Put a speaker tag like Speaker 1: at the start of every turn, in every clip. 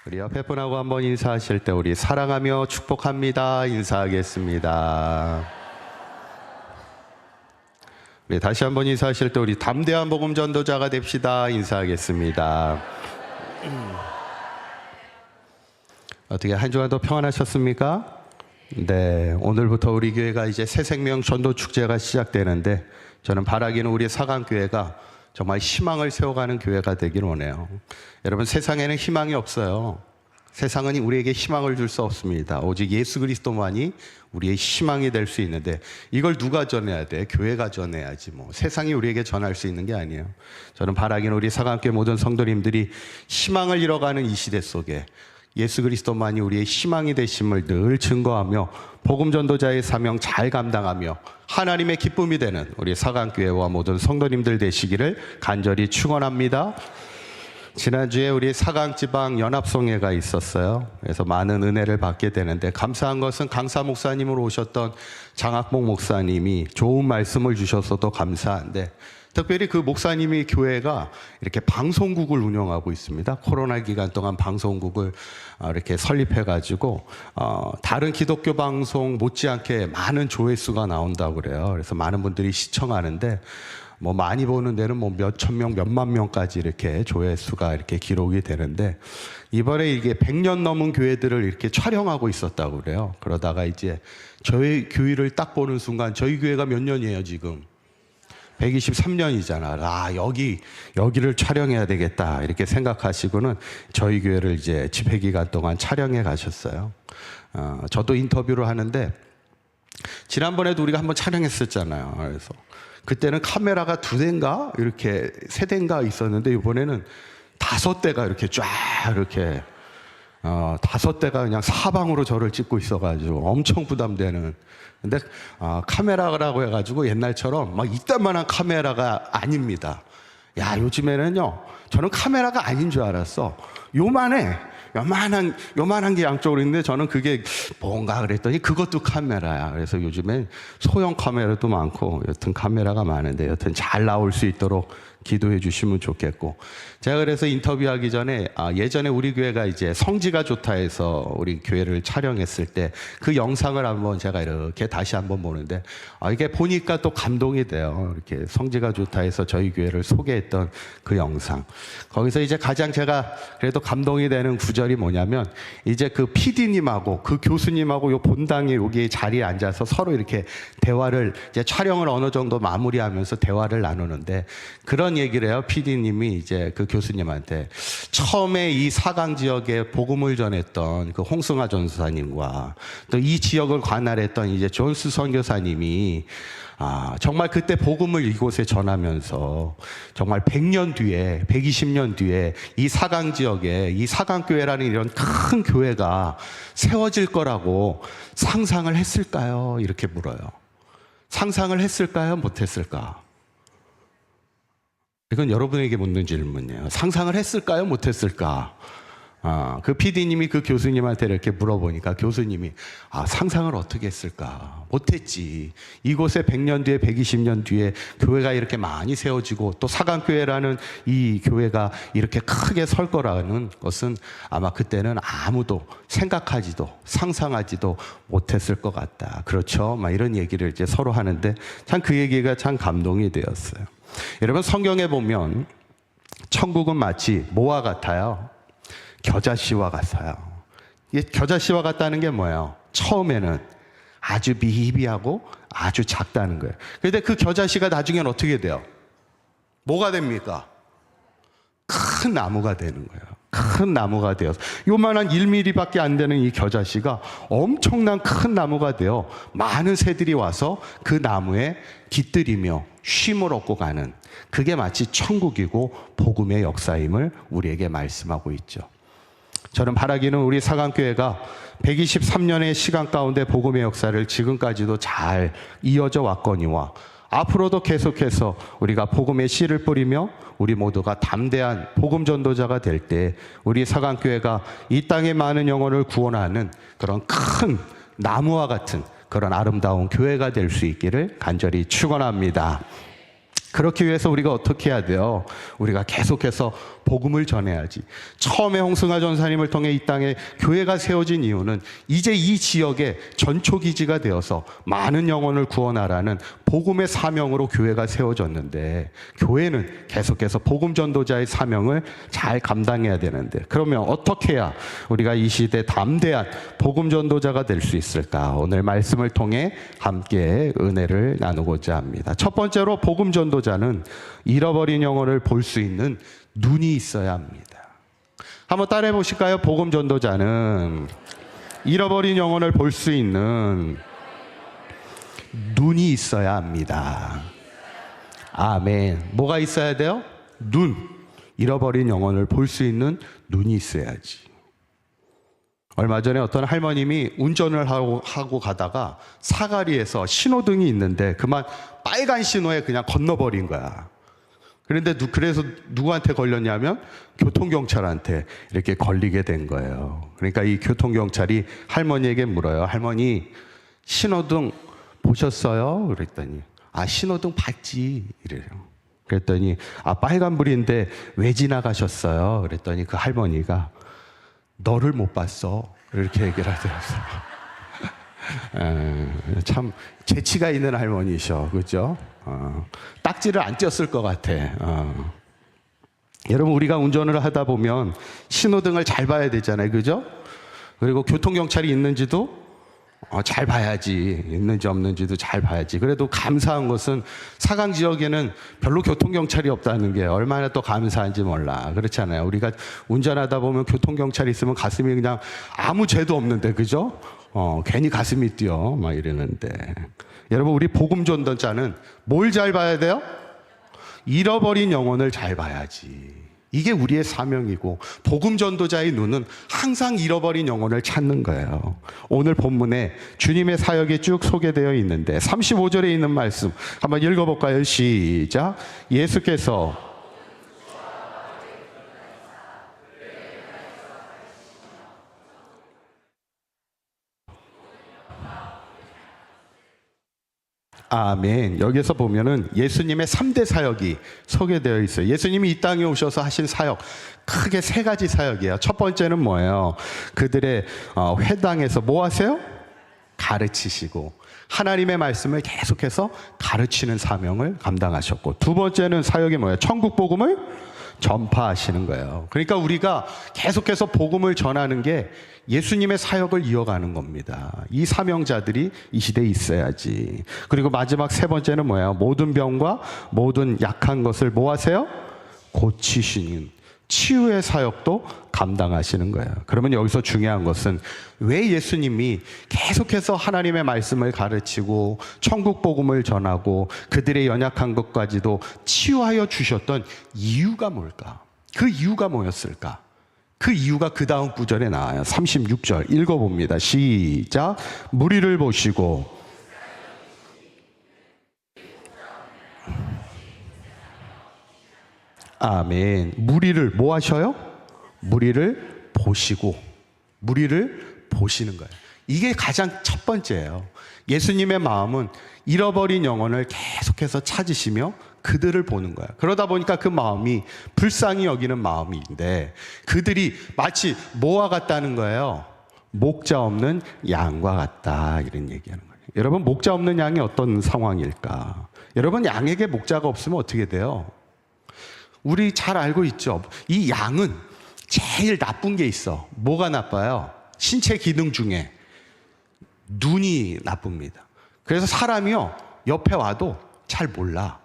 Speaker 1: 우리 옆에 분하고 한번 인사하실 때 우리 사랑하며 축복합니다 인사하겠습니다. 우리 다시 한번 인사하실 때 우리 담대한 복음 전도자가 됩시다 인사하겠습니다. 어떻게 한 주간도 평안하셨습니까? 네, 오늘부터 우리 교회가 이제 새생명 전도 축제가 시작되는데 저는 바라기는 우리 사강교회가 정말 희망을 세워가는 교회가 되길 원해요. 여러분, 세상에는 희망이 없어요. 세상은 우리에게 희망을 줄 수 없습니다. 오직 예수 그리스도만이 우리의 희망이 될 수 있는데 이걸 누가 전해야 돼? 교회가 전해야지 뭐. 세상이 우리에게 전할 수 있는 게 아니에요. 저는 바라기는 우리 사강교회 모든 성도님들이 희망을 잃어가는 이 시대 속에 예수 그리스도만이 우리의 희망이 되심을 늘 증거하며 복음 전도자의 사명 잘 감당하며 하나님의 기쁨이 되는 우리 사강교회와 모든 성도님들 되시기를 간절히 축원합니다. 지난주에 우리 사강지방 연합송회가 있었어요. 그래서 많은 은혜를 받게 되는데 감사한 것은 강사 목사님으로 오셨던 장학봉 목사님이 좋은 말씀을 주셔서도 감사한데 특별히 그 목사님이 교회가 이렇게 방송국을 운영하고 있습니다. 코로나 기간 동안 방송국을 이렇게 설립해가지고 다른 기독교 방송 못지않게 많은 조회수가 나온다고 그래요. 그래서 많은 분들이 시청하는데 뭐 많이 보는 데는 뭐 몇천 명, 몇만 명까지 이렇게 조회수가 이렇게 기록이 되는데 이번에 이게 100년 넘은 교회들을 이렇게 촬영하고 있었다고 그래요. 그러다가 이제 저희 교회를 딱 보는 순간 저희 교회가 몇 년이에요 지금? 123년이잖아. 아, 여기를 촬영해야 되겠다. 이렇게 생각하시고는 저희 교회를 이제 집회 기간 동안 촬영해 가셨어요. 저도 인터뷰를 하는데 지난번에도 우리가 한번 촬영했었잖아요. 그래서 그때는 카메라가 2대인가? 이렇게 3대인가 있었는데 이번에는 5대가 이렇게 쫙 이렇게 5대가 그냥 사방으로 저를 찍고 있어가지고 엄청 부담되는. 근데 카메라라고 해가지고 옛날처럼 막 이딴만한 카메라가 아닙니다. 야, 요즘에는요 저는 카메라가 아닌 줄 알았어. 요만한 게 양쪽으로 있는데 저는 그게 뭔가 그랬더니 그것도 카메라야. 그래서 요즘엔 소형 카메라도 많고 여튼 카메라가 많은데 여튼 잘 나올 수 있도록 기도해 주시면 좋겠고, 제가 그래서 인터뷰하기 전에 예전에 우리 교회가 이제 성지가 좋다 해서 우리 교회를 촬영했을 때 그 영상을 한번 제가 이렇게 다시 한번 보는데 이게 보니까 또 감동이 돼요. 이렇게 성지가 좋다 해서 저희 교회를 소개했던 그 영상, 거기서 이제 가장 제가 그래도 감동이 되는 구절이 뭐냐면 이제 그 PD님하고 그 교수님하고 요 본당에 여기 자리에 앉아서 서로 이렇게 대화를 이제 촬영을 어느 정도 마무리하면서 대화를 나누는데 그런 얘기를 해요. PD님이 이제 그 교수님한테 처음에 이 사강 지역에 복음을 전했던 그 홍승화 전사님과 또 이 지역을 관할했던 이제 존스 선교사님이 정말 그때 복음을 이곳에 전하면서 정말 100년 뒤에 120년 뒤에 이 사강 지역에 이 사강교회라는 이런 큰 교회가 세워질 거라고 상상을 했을까요? 이렇게 물어요. 상상을 했을까요? 못했을까? 이건 여러분에게 묻는 질문이에요. 상상을 했을까요? 못했을까? 그 PD님이 그 교수님한테 이렇게 물어보니까 교수님이 상상을 어떻게 했을까? 못했지. 이곳에 100년 뒤에 120년 뒤에 교회가 이렇게 많이 세워지고 또 사강교회라는 이 교회가 이렇게 크게 설 거라는 것은 아마 그때는 아무도 생각하지도 상상하지도 못했을 것 같다. 그렇죠? 막 이런 얘기를 이제 서로 하는데 참 그 얘기가 참 감동이 되었어요. 여러분, 성경에 보면 천국은 마치 뭐와 같아요? 겨자씨와 같아요. 이 겨자씨와 같다는 게 뭐예요? 처음에는 아주 미비하고 아주 작다는 거예요. 그런데 그 겨자씨가 나중엔 어떻게 돼요? 뭐가 됩니까? 큰 나무가 되는 거예요. 큰 나무가 되어서 요만한 1mm밖에 안 되는 이 겨자씨가 엄청난 큰 나무가 되어 많은 새들이 와서 그 나무에 깃들이며 쉼을 얻고 가는, 그게 마치 천국이고 복음의 역사임을 우리에게 말씀하고 있죠. 저는 바라기는 우리 사강교회가 123년의 시간 가운데 복음의 역사를 지금까지도 잘 이어져 왔거니와 앞으로도 계속해서 우리가 복음의 씨를 뿌리며 우리 모두가 담대한 복음 전도자가 될 때 우리 사강교회가 이 땅의 많은 영혼을 구원하는 그런 큰 나무와 같은 그런 아름다운 교회가 될 수 있기를 간절히 축원합니다. 그렇기 위해서 우리가 어떻게 해야 돼요? 우리가 계속해서 복음을 전해야지. 처음에 홍승아 전사님을 통해 이 땅에 교회가 세워진 이유는 이제 이 지역에 전초기지가 되어서 많은 영혼을 구원하라는 복음의 사명으로 교회가 세워졌는데, 교회는 계속해서 복음 전도자의 사명을 잘 감당해야 되는데, 그러면 어떻게 해야 우리가 이 시대 담대한 복음 전도자가 될 수 있을까? 오늘 말씀을 통해 함께 은혜를 나누고자 합니다. 첫 번째로 복음 전도자는 잃어버린 영혼을 볼 수 있는 눈이 있어야 합니다. 한번 따라해 보실까요? 복음 전도자는 잃어버린 영혼을 볼 수 있는 눈이 있어야 합니다. 아멘. 뭐가 있어야 돼요? 눈. 잃어버린 영혼을 볼 수 있는 눈이 있어야지. 얼마 전에 어떤 할머님이 운전을 하고 가다가 사가리에서 신호등이 있는데 그만 빨간 신호에 그냥 건너버린 거야. 그런데 그래서 누구한테 걸렸냐면 교통경찰한테 이렇게 걸리게 된 거예요. 그러니까 이 교통경찰이 할머니에게 물어요. 할머니, 신호등 보셨어요? 그랬더니 신호등 봤지 이래요. 그랬더니 빨간불인데 왜 지나가셨어요? 그랬더니 그 할머니가 너를 못 봤어 이렇게 얘기를 하더라고요. 참 재치가 있는 할머니셔, 그렇죠? 딱지를 안 띄었을 것 같아. 여러분, 우리가 운전을 하다 보면 신호등을 잘 봐야 되잖아요, 그죠? 그리고 교통경찰이 있는지도 잘 봐야지, 있는지 없는지도 잘 봐야지. 그래도 감사한 것은 사강 지역에는 별로 교통경찰이 없다는 게 얼마나 또 감사한지 몰라. 그렇잖아요. 우리가 운전하다 보면 교통경찰이 있으면 가슴이 그냥 아무 죄도 없는데, 그죠? 괜히 가슴이 뛰어 막 이러는데, 여러분, 우리 복음 전도자는 뭘 잘 봐야 돼요? 잃어버린 영혼을 잘 봐야지. 이게 우리의 사명이고, 복음 전도자의 눈은 항상 잃어버린 영혼을 찾는 거예요. 오늘 본문에 주님의 사역이 쭉 소개되어 있는데 35절에 있는 말씀 한번 읽어볼까요? 시작. 예수께서 아멘. 여기서 보면은 예수님의 3대 사역이 소개되어 있어요. 예수님이 이 땅에 오셔서 하신 사역, 크게 3가지 사역이에요. 첫 번째는 뭐예요? 그들의 회당에서 뭐 하세요? 가르치시고, 하나님의 말씀을 계속해서 가르치는 사명을 감당하셨고, 두 번째는 사역이 뭐예요? 천국 복음을 전파하시는 거예요. 그러니까 우리가 계속해서 복음을 전하는 게 예수님의 사역을 이어가는 겁니다. 이 사명자들이 이 시대에 있어야지. 그리고 마지막 3번째는 뭐예요? 모든 병과 모든 약한 것을 뭐 하세요? 고치시는 치유의 사역도 감당하시는 거예요. 그러면 여기서 중요한 것은 왜 예수님이 계속해서 하나님의 말씀을 가르치고 천국 복음을 전하고 그들의 연약한 것까지도 치유하여 주셨던 이유가 뭘까? 그 이유가 뭐였을까? 그 이유가 그 다음 구절에 나와요. 36절 읽어봅니다. 시작. 무리를 보시고 아멘. 무리를 뭐 하셔요? 무리를 보시고, 무리를 보시는 거예요. 이게 가장 첫 번째예요. 예수님의 마음은 잃어버린 영혼을 계속해서 찾으시며 그들을 보는 거예요. 그러다 보니까 그 마음이 불쌍히 여기는 마음인데, 그들이 마치 뭐와 같다는 거예요? 목자 없는 양과 같다, 이런 얘기하는 거예요. 여러분, 목자 없는 양이 어떤 상황일까? 여러분, 양에게 목자가 없으면 어떻게 돼요? 우리 잘 알고 있죠? 이 양은 제일 나쁜 게 있어. 뭐가 나빠요? 신체 기능 중에 눈이 나쁩니다. 그래서 사람이요, 옆에 와도 잘 몰라.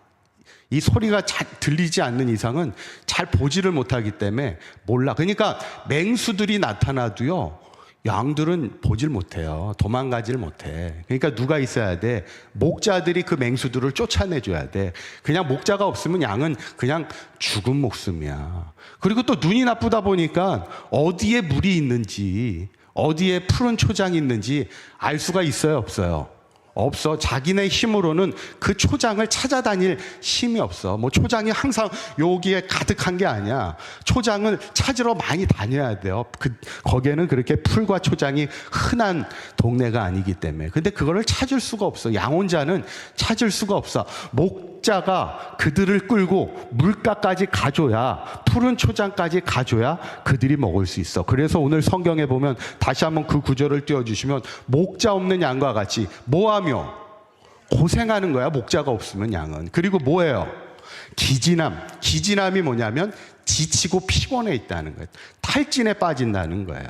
Speaker 1: 이 소리가 잘 들리지 않는 이상은 잘 보지를 못하기 때문에 몰라. 그러니까 맹수들이 나타나도요, 양들은 보질 못해요. 도망가질 못해. 그러니까 누가 있어야 돼? 목자들이 그 맹수들을 쫓아내줘야 돼. 그냥 목자가 없으면 양은 그냥 죽은 목숨이야. 그리고 또 눈이 나쁘다 보니까 어디에 물이 있는지, 어디에 푸른 초장이 있는지 알 수가 있어요, 없어요? 없어. 자기네 힘으로는 그 초장을 찾아다닐 힘이 없어. 뭐 초장이 항상 여기에 가득한 게 아니야. 초장을 찾으러 많이 다녀야 돼요. 거기에는 그렇게 풀과 초장이 흔한 동네가 아니기 때문에. 근데 그거를 찾을 수가 없어. 양 혼자는 찾을 수가 없어. 목자가 그들을 끌고 물가까지 가줘야, 푸른 초장까지 가줘야 그들이 먹을 수 있어. 그래서 오늘 성경에 보면 다시 한번 그 구절을 띄워주시면 목자 없는 양과 같이 뭐하며 고생하는 거야. 목자가 없으면 양은. 그리고 뭐예요? 기진함이 뭐냐면 지치고 피곤해 있다는 거예요. 탈진에 빠진다는 거예요.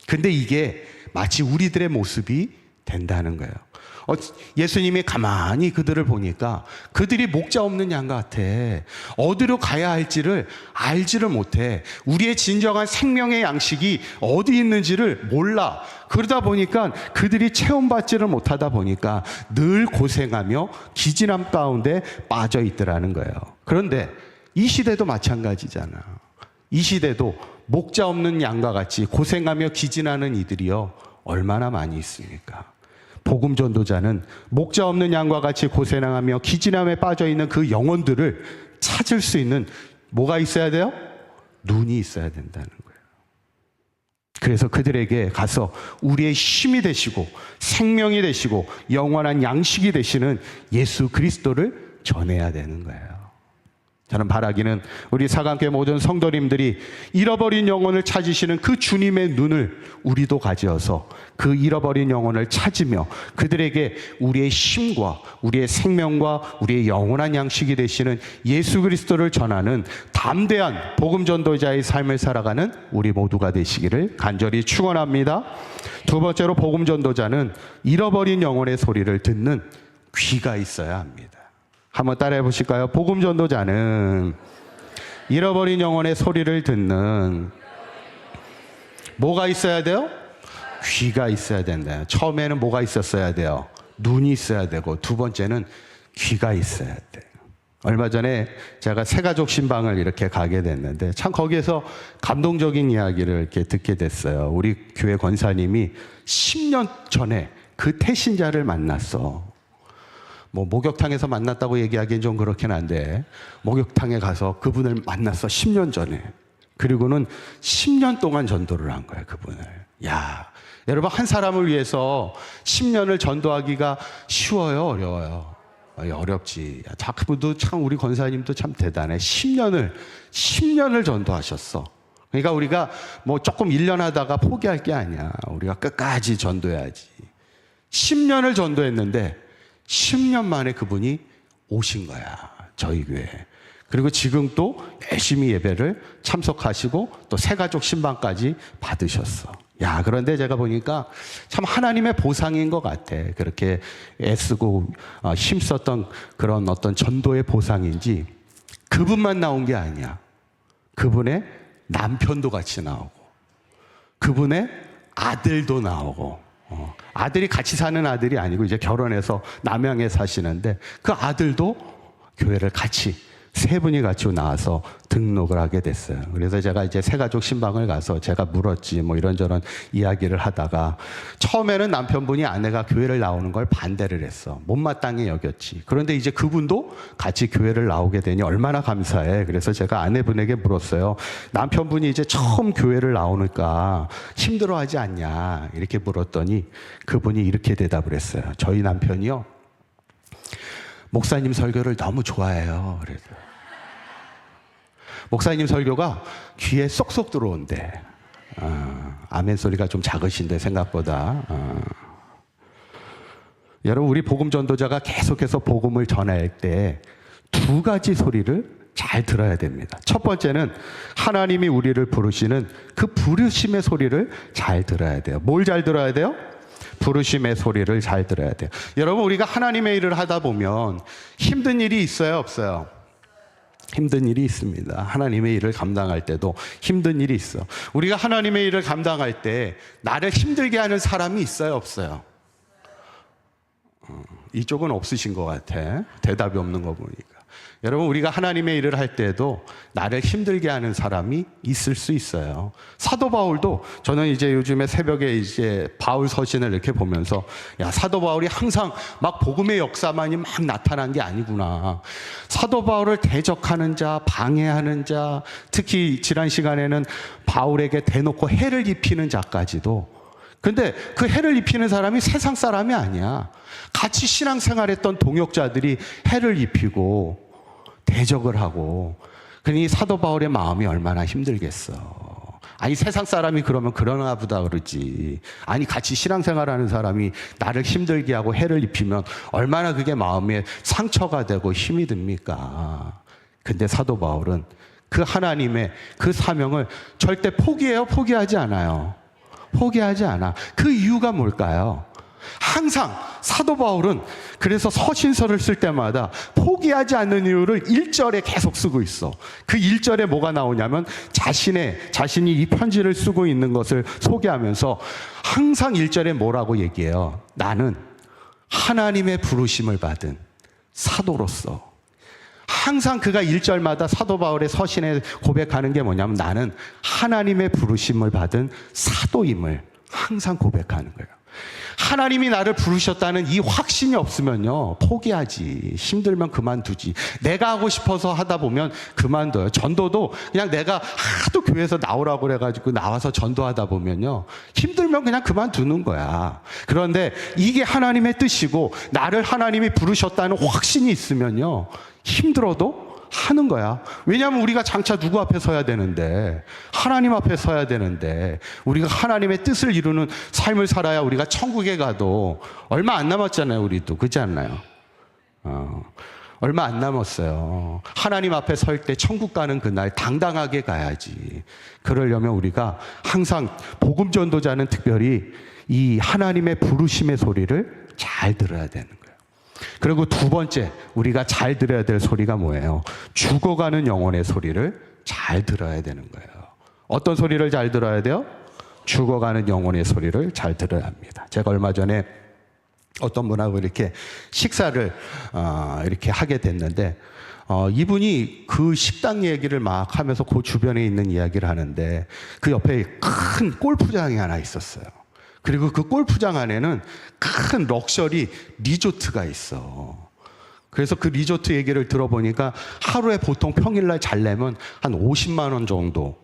Speaker 1: 근데 이게 마치 우리들의 모습이 된다는 거예요. 예수님이 가만히 그들을 보니까 그들이 목자 없는 양 같아. 어디로 가야 할지를 알지를 못해. 우리의 진정한 생명의 양식이 어디 있는지를 몰라. 그러다 보니까 그들이 체험받지를 못하다 보니까 늘 고생하며 기진함 가운데 빠져 있더라는 거예요. 그런데 이 시대도 마찬가지잖아. 이 시대도 목자 없는 양과 같이 고생하며 기진하는 이들이요, 얼마나 많이 있습니까? 복음 전도자는 목자 없는 양과 같이 고생하며 기진함에 빠져 있는 그 영혼들을 찾을 수 있는 뭐가 있어야 돼요? 눈이 있어야 된다는 거예요. 그래서 그들에게 가서 우리의 힘이 되시고 생명이 되시고 영원한 양식이 되시는 예수 그리스도를 전해야 되는 거예요. 저는 바라기는 우리 사강교회 모든 성도님들이 잃어버린 영혼을 찾으시는 그 주님의 눈을 우리도 가지어서 그 잃어버린 영혼을 찾으며 그들에게 우리의 힘과 우리의 생명과 우리의 영원한 양식이 되시는 예수 그리스도를 전하는 담대한 복음 전도자의 삶을 살아가는 우리 모두가 되시기를 간절히 축원합니다. 두 번째로 복음 전도자는 잃어버린 영혼의 소리를 듣는 귀가 있어야 합니다. 한번 따라해 보실까요? 복음 전도자는 잃어버린 영혼의 소리를 듣는 뭐가 있어야 돼요? 귀가 있어야 된다. 처음에는 뭐가 있었어야 돼요? 눈이 있어야 되고, 두 번째는 귀가 있어야 돼요. 얼마 전에 제가 새가족 신방을 이렇게 가게 됐는데 참 거기에서 감동적인 이야기를 이렇게 듣게 됐어요. 우리 교회 권사님이 10년 전에 그 태신자를 만났어. 뭐 목욕탕에서 만났다고 얘기하기엔 좀 그렇긴 한데 목욕탕에 가서 그분을 만났어. 10년 전에. 그리고는 10년 동안 전도를 한 거예요, 그분을. 야, 여러분, 한 사람을 위해서 10년을 전도하기가 쉬워요, 어려워요? 어렵지. 자, 그분도 참, 우리 권사님도 참 대단해. 10년을 전도하셨어. 그러니까 우리가 뭐 조금 1년 하다가 포기할 게 아니야. 우리가 끝까지 전도해야지. 10년을 전도했는데 10년 만에 그분이 오신 거야, 저희 교회에. 그리고 지금 또 열심히 예배를 참석하시고 또 새가족 신방까지 받으셨어. 야, 그런데 제가 보니까 참 하나님의 보상인 것 같아. 그렇게 애쓰고 힘썼던 그런 어떤 전도의 보상인지 그분만 나온 게 아니야. 그분의 남편도 같이 나오고 그분의 아들도 나오고, 아들이 같이 사는 아들이 아니고 이제 결혼해서 남양에 사시는데 그 아들도 교회를 같이 세 분이 같이 나와서 등록을 하게 됐어요. 그래서 제가 이제 새가족 신방을 가서 제가 물었지, 뭐 이런저런 이야기를 하다가 처음에는 남편분이 아내가 교회를 나오는 걸 반대를 했어. 못마땅히 여겼지. 그런데 이제 그분도 같이 교회를 나오게 되니 얼마나 감사해. 그래서 제가 아내분에게 물었어요. 남편분이 이제 처음 교회를 나오니까 힘들어하지 않냐, 이렇게 물었더니 그분이 이렇게 대답을 했어요. 저희 남편이요, 목사님 설교를 너무 좋아해요. 그래서 목사님 설교가 귀에 쏙쏙 들어온대. 아멘 소리가 좀 작으신데 생각보다. 여러분, 우리 복음 전도자가 계속해서 복음을 전할 때 두 가지 소리를 잘 들어야 됩니다. 첫 번째는 하나님이 우리를 부르시는 그 부르심의 소리를 잘 들어야 돼요. 뭘 잘 들어야 돼요? 부르심의 소리를 잘 들어야 돼요. 여러분, 우리가 하나님의 일을 하다 보면 힘든 일이 있어요, 없어요? 힘든 일이 있습니다. 하나님의 일을 감당할 때도 힘든 일이 있어. 우리가 하나님의 일을 감당할 때 나를 힘들게 하는 사람이 있어요, 없어요? 이쪽은 없으신 것 같아. 대답이 없는 거 보니까. 여러분, 우리가 하나님의 일을 할 때도 나를 힘들게 하는 사람이 있을 수 있어요. 사도 바울도, 저는 이제 요즘에 새벽에 이제 바울 서신을 이렇게 보면서, 야, 사도 바울이 항상 막 복음의 역사만이 막 나타난 게 아니구나. 사도 바울을 대적하는 자, 방해하는 자, 특히 지난 시간에는 바울에게 대놓고 해를 입히는 자까지도 근데 그 해를 입히는 사람이 세상 사람이 아니야. 같이 신앙생활했던 동역자들이 해를 입히고 대적을 하고. 그러니 사도 바울의 마음이 얼마나 힘들겠어. 아니 세상 사람이 그러면 그러나 보다 그러지. 아니 같이 신앙생활하는 사람이 나를 힘들게 하고 해를 입히면 얼마나 그게 마음에 상처가 되고 힘이 듭니까? 근데 사도 바울은 그 하나님의 그 사명을 절대 포기해요? 포기하지 않아요. 포기하지 않아. 그 이유가 뭘까요? 항상 사도 바울은 그래서 서신서를 쓸 때마다 포기하지 않는 이유를 1절에 계속 쓰고 있어. 그 1절에 뭐가 나오냐면 자신이 이 편지를 쓰고 있는 것을 소개하면서 항상 1절에 뭐라고 얘기해요? 나는 하나님의 부르심을 받은 사도로서. 항상 그가 1절마다 사도 바울의 서신에 고백하는 게 뭐냐면 나는 하나님의 부르심을 받은 사도임을 항상 고백하는 거예요. 하나님이 나를 부르셨다는 이 확신이 없으면요, 포기하지. 힘들면 그만두지. 내가 하고 싶어서 하다 보면 그만둬요. 전도도 그냥 내가 하도 교회에서 나오라고 그래가지고 나와서 전도하다 보면요, 힘들면 그냥 그만두는 거야. 그런데 이게 하나님의 뜻이고 나를 하나님이 부르셨다는 확신이 있으면요, 힘들어도 하는 거야. 왜냐하면 우리가 장차 누구 앞에 서야 되는데, 하나님 앞에 서야 되는데, 우리가 하나님의 뜻을 이루는 삶을 살아야 우리가 천국에 가도 얼마 안 남았잖아요. 우리도 그렇지 않나요? 얼마 안 남았어요. 하나님 앞에 설 때 천국 가는 그날 당당하게 가야지. 그러려면 우리가 항상 복음 전도자는 특별히 이 하나님의 부르심의 소리를 잘 들어야 되는 거예요. 그리고 두 번째, 우리가 잘 들어야 될 소리가 뭐예요? 죽어가는 영혼의 소리를 잘 들어야 되는 거예요. 어떤 소리를 잘 들어야 돼요? 죽어가는 영혼의 소리를 잘 들어야 합니다. 제가 얼마 전에 어떤 분하고 이렇게 식사를 이렇게 하게 됐는데, 이분이 그 식당 얘기를 막 하면서 그 주변에 있는 이야기를 하는데, 그 옆에 큰 골프장이 하나 있었어요. 그리고 그 골프장 안에는 큰 럭셔리 리조트가 있어. 그래서 그 리조트 얘기를 들어보니까 하루에 보통 평일날 잘려면 한 50만 원 정도,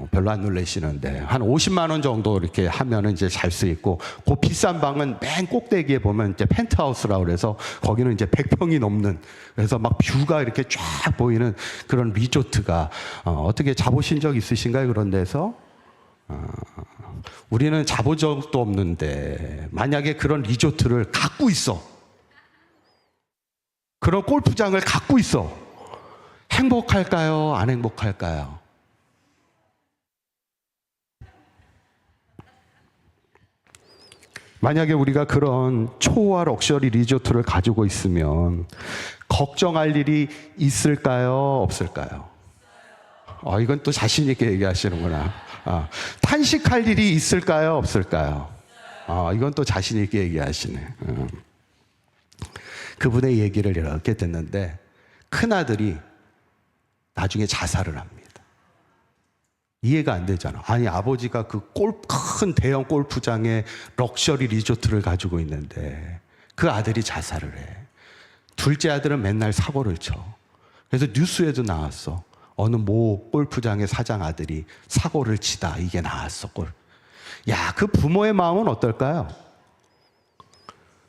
Speaker 1: 별로 안 놀라시는데 한 50만 원 정도 이렇게 하면은 이제 잘 수 있고, 그 비싼 방은 맨 꼭대기에 보면 이제 펜트하우스라고 그래서 거기는 이제 100평이 넘는, 그래서 막 뷰가 이렇게 쫙 보이는 그런 리조트가, 어떻게 자보신 적 있으신가요? 그런 데서? 우리는 자본 적도 없는데 만약에 그런 리조트를 갖고 있어, 그런 골프장을 갖고 있어, 행복할까요? 안 행복할까요? 만약에 우리가 그런 초호화 럭셔리 리조트를 가지고 있으면 걱정할 일이 있을까요? 없을까요? 이건 또 자신 있게 얘기하시는구나. 탄식할 일이 있을까요? 없을까요? 이건 또 자신 있게 얘기하시네. 그분의 얘기를 이렇게 듣는데 큰아들이 나중에 자살을 합니다. 이해가 안 되잖아. 아니 아버지가 그 큰 대형 골프장에 럭셔리 리조트를 가지고 있는데 그 아들이 자살을 해. 둘째 아들은 맨날 사고를 쳐. 그래서 뉴스에도 나왔어. 어느 모 골프장의 사장 아들이 사고를 치다, 이게 나왔어. 야, 그 부모의 마음은 어떨까요?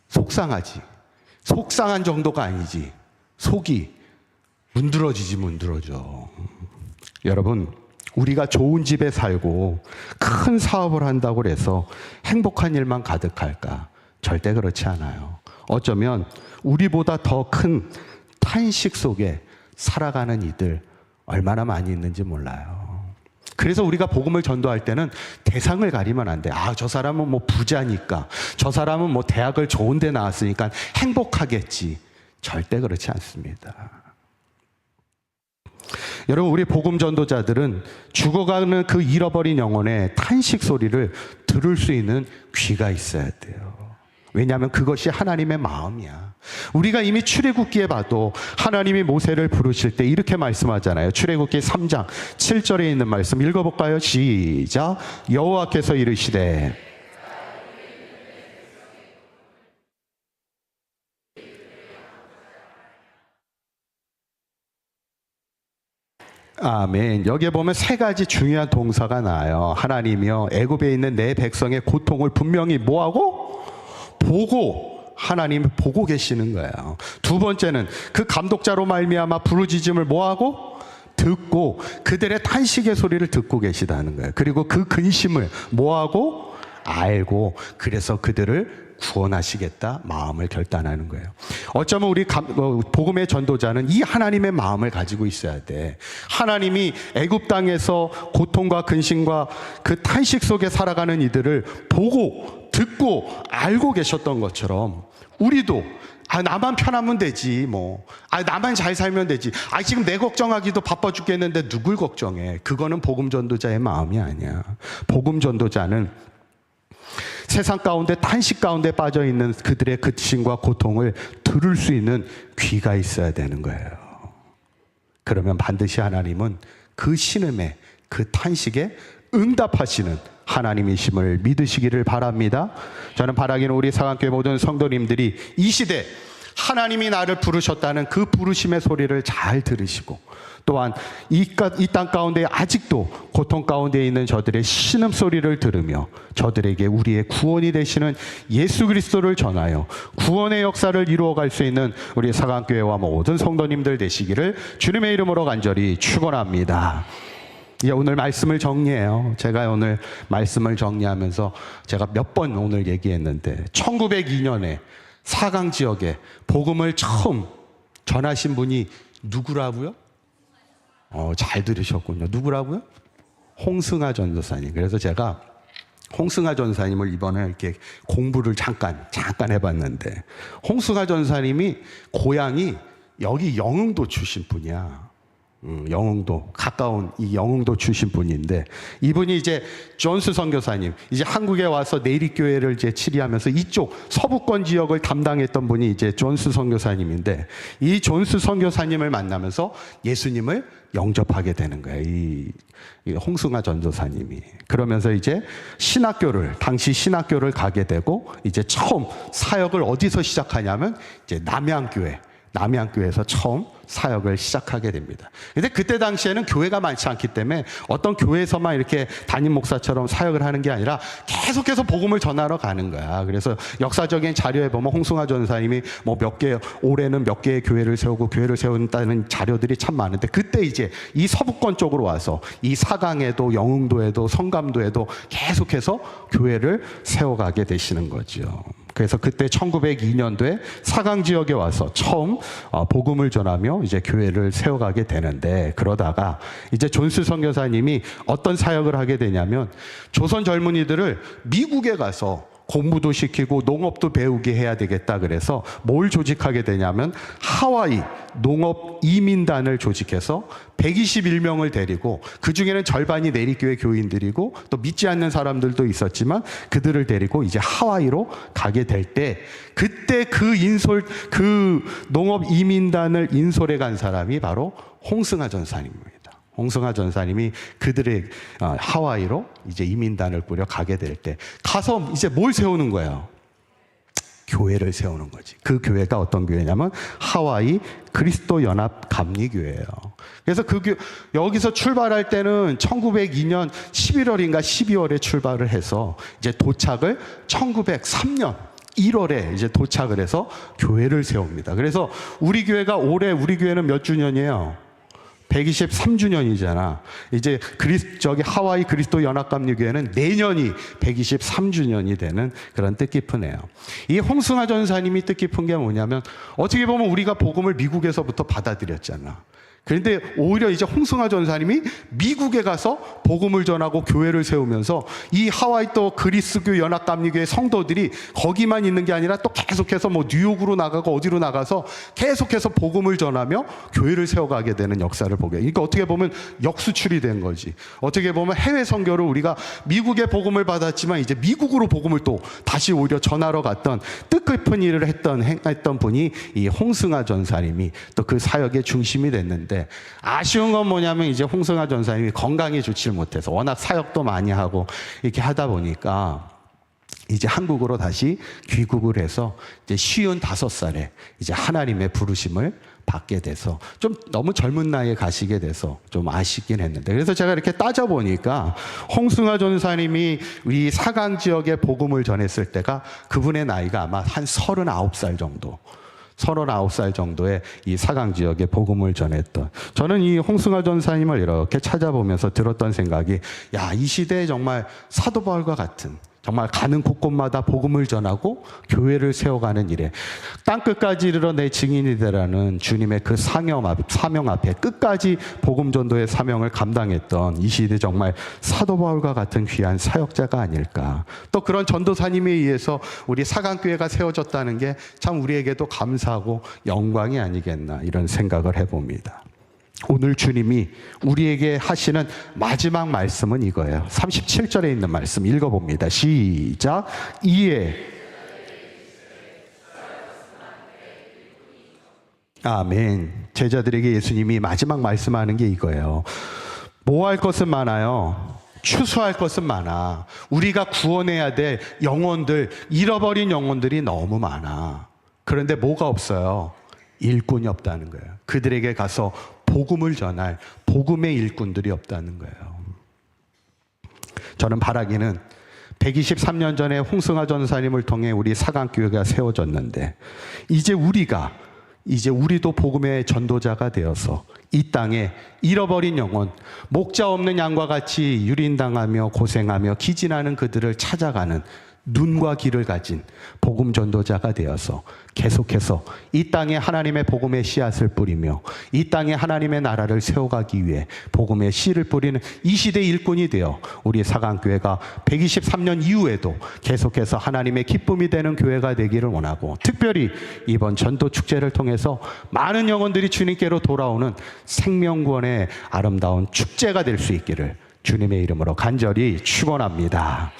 Speaker 1: 속상하지. 속상한 정도가 아니지. 속이 문드러져. 여러분, 우리가 좋은 집에 살고 큰 사업을 한다고 해서 행복한 일만 가득할까? 절대 그렇지 않아요. 어쩌면 우리보다 더 큰 탄식 속에 살아가는 이들 얼마나 많이 있는지 몰라요. 그래서 우리가 복음을 전도할 때는 대상을 가리면 안 돼. 저 사람은 뭐 부자니까, 저 사람은 뭐 대학을 좋은 데 나왔으니까 행복하겠지. 절대 그렇지 않습니다. 여러분, 우리 복음 전도자들은 죽어가는 그 잃어버린 영혼의 탄식 소리를 들을 수 있는 귀가 있어야 돼요. 왜냐하면 그것이 하나님의 마음이야. 우리가 이미 출애굽기에 봐도 하나님이 모세를 부르실 때 이렇게 말씀하잖아요. 출애굽기 3장 7절에 있는 말씀 읽어볼까요? 시작. 여호와께서 이르시되 아멘. 여기에 보면 세 가지 중요한 동사가 나와요. 하나님이여 애굽에 있는 내 백성의 고통을 분명히 뭐하고? 보고. 하나님이 보고 계시는 거예요. 두 번째는 그 감독자로 말미암아 부르짖음을 뭐하고? 듣고 그들의 탄식의 소리를 듣고 계시다는 거예요. 그리고 그 근심을 뭐하고? 알고 그래서 그들을 구원하시겠다 마음을 결단하는 거예요. 어쩌면 우리 복음의 전도자는 이 하나님의 마음을 가지고 있어야 돼. 하나님이 애굽 땅에서 고통과 근심과 그 탄식 속에 살아가는 이들을 보고 듣고 알고 계셨던 것처럼 우리도 나만 편하면 되지 나만 잘 살면 되지. 지금 내 걱정하기도 바빠 죽겠는데 누굴 걱정해. 그거는 복음 전도자의 마음이 아니야. 복음 전도자는 세상 가운데 탄식 가운데 빠져있는 그들의 근심과 고통을 들을 수 있는 귀가 있어야 되는 거예요. 그러면 반드시 하나님은 그 신음에 그 탄식에 응답하시는 하나님이심을 믿으시기를 바랍니다. 저는 바라기는 우리 사강교회 모든 성도님들이 이 시대 하나님이 나를 부르셨다는 그 부르심의 소리를 잘 들으시고 또한 이 땅 가운데 아직도 고통 가운데 있는 저들의 신음소리를 들으며 저들에게 우리의 구원이 되시는 예수 그리스도를 전하여 구원의 역사를 이루어갈 수 있는 우리 사강교회와 모든 성도님들 되시기를 주님의 이름으로 간절히 축원합니다. 오늘 말씀을 정리해요. 제가 오늘 말씀을 정리하면서 제가 몇 번 오늘 얘기했는데 1902년에 사강 지역에 복음을 처음 전하신 분이 누구라고요? 잘 들으셨군요. 누구라고요? 홍승하 전도사님. 그래서 제가 홍승하 전사님을 이번에 이렇게 공부를 잠깐 해봤는데 홍승하 전사님이 고향이 여기 영흥도 출신 분이야. 영흥도 가까운 이 영흥도 출신 분인데 이분이 이제 존스 선교사님 이제 한국에 와서 내립교회를 이제 치리하면서 이쪽 서부권 지역을 담당했던 분이 이제 존스 선교사님인데 이 존스 선교사님을 만나면서 예수님을 영접하게 되는 거예요. 이 홍승하 전도사님이. 그러면서 이제 당시 신학교를 가게 되고 이제 처음 사역을 어디서 시작하냐면 이제 남양교회에서 처음 사역을 시작하게 됩니다. 근데 그때 당시에는 교회가 많지 않기 때문에 어떤 교회에서만 이렇게 담임 목사처럼 사역을 하는 게 아니라 계속해서 복음을 전하러 가는 거야. 그래서 역사적인 자료에 보면 홍승하 전사님이 올해는 몇 개의 교회를 세우고 교회를 세운다는 자료들이 참 많은데 그때 이제 이 서부권 쪽으로 와서 이 사강에도 영흥도에도 성감도에도 계속해서 교회를 세워가게 되시는 거죠. 그래서 그때 1902년도에 사강 지역에 와서 처음 복음을 전하며 이제 교회를 세워가게 되는데 그러다가 이제 존스 선교사님이 어떤 사역을 하게 되냐면 조선 젊은이들을 미국에 가서 공부도 시키고 농업도 배우게 해야 되겠다 그래서 뭘 조직하게 되냐면 하와이 농업 이민단을 조직해서 121명을 데리고 그중에는 절반이 내립교회 교인들이고 또 믿지 않는 사람들도 있었지만 그들을 데리고 이제 하와이로 가게 될 때 그때 그 농업 이민단을 인솔해 간 사람이 바로 홍승하 전사님입니다. 홍승하 전사님이 그들의 하와이로 이제 이민단을 꾸려 가게 될 때 가서 이제 뭘 세우는 거예요? 교회를 세우는 거지. 그 교회가 어떤 교회냐면 하와이 그리스도 연합 감리교회예요. 그래서 여기서 출발할 때는 1902년 11월인가 12월에 출발을 해서 이제 도착을 1903년 1월에 이제 도착을 해서 교회를 세웁니다. 그래서 우리 교회는 몇 주년이에요? 123주년이잖아. 이제 하와이 그리스도 연합감리교회는 내년이 123주년이 되는 그런 뜻깊으네요. 이 홍승하 전사님이 뜻깊은 게 뭐냐면 어떻게 보면 우리가 복음을 미국에서부터 받아들였잖아. 그런데 오히려 이제 홍승하 전사님이 미국에 가서 복음을 전하고 교회를 세우면서 이 하와이 또 그리스도 연합감리교회 성도들이 거기만 있는 게 아니라 또 계속해서 뉴욕으로 나가고 어디로 나가서 계속해서 복음을 전하며 교회를 세워가게 되는 역사를 보게. 그러니까 어떻게 보면 역수출이 된 거지. 어떻게 보면 해외 선교를 우리가 미국에 복음을 받았지만 이제 미국으로 복음을 또 다시 오히려 전하러 갔던 뜻깊은 일을 했던 분이 이 홍승하 전사님이 또 그 사역의 중심이 됐는데 아쉬운 건 뭐냐면 이제 홍승하 전사님이 건강이 좋지 못해서 워낙 사역도 많이 하고 이렇게 하다 보니까 이제 한국으로 다시 귀국을 해서 이제 55살에 이제 하나님의 부르심을 받게 돼서 좀 너무 젊은 나이에 가시게 돼서 좀 아쉽긴 했는데, 그래서 제가 이렇게 따져보니까 홍승화 전사님이 우리 사강 지역에 복음을 전했을 때가 그분의 나이가 아마 한 39살 정도, 39살 정도의 이 사강 지역에 복음을 전했던, 저는 이 홍승화 전사님을 이렇게 찾아보면서 들었던 생각이, 야, 이 시대에 정말 사도 바울과 같은, 정말 가는 곳곳마다 복음을 전하고 교회를 세워가는 일에 땅끝까지 이르러 내 증인이 되라는 주님의 그 사명 앞에 끝까지 복음 전도의 사명을 감당했던 이 시대 정말 사도 바울과 같은 귀한 사역자가 아닐까. 또 그런 전도사님에 의해서 우리 사강교회가 세워졌다는 게 참 우리에게도 감사하고 영광이 아니겠나, 이런 생각을 해봅니다. 오늘 주님이 우리에게 하시는 마지막 말씀은 이거예요. 37절에 있는 말씀 읽어봅니다. 시작. 이에 아멘. 제자들에게 예수님이 마지막 말씀하는 게 이거예요. 뭐 할 것은 많아요. 추수할 것은 많아. 우리가 구원해야 될 영혼들, 잃어버린 영혼들이 너무 많아. 그런데 뭐가 없어요? 일꾼이 없다는 거예요. 그들에게 가서 복음을 전할 복음의 일꾼들이 없다는 거예요. 저는 바라기는 123년 전에 홍승화 전사님을 통해 우리 사강교회가 세워졌는데, 이제 우리도 복음의 전도자가 되어서 이 땅에 잃어버린 영혼, 목자 없는 양과 같이 유린당하며 고생하며 기진하는 그들을 찾아가는 눈과 귀를 가진 복음 전도자가 되어서 계속해서 이 땅에 하나님의 복음의 씨앗을 뿌리며 이 땅에 하나님의 나라를 세워가기 위해 복음의 씨를 뿌리는 이 시대의 일꾼이 되어 우리 사강교회가 123년 이후에도 계속해서 하나님의 기쁨이 되는 교회가 되기를 원하고, 특별히 이번 전도축제를 통해서 많은 영혼들이 주님께로 돌아오는 생명구원의 아름다운 축제가 될 수 있기를 주님의 이름으로 간절히 축원합니다.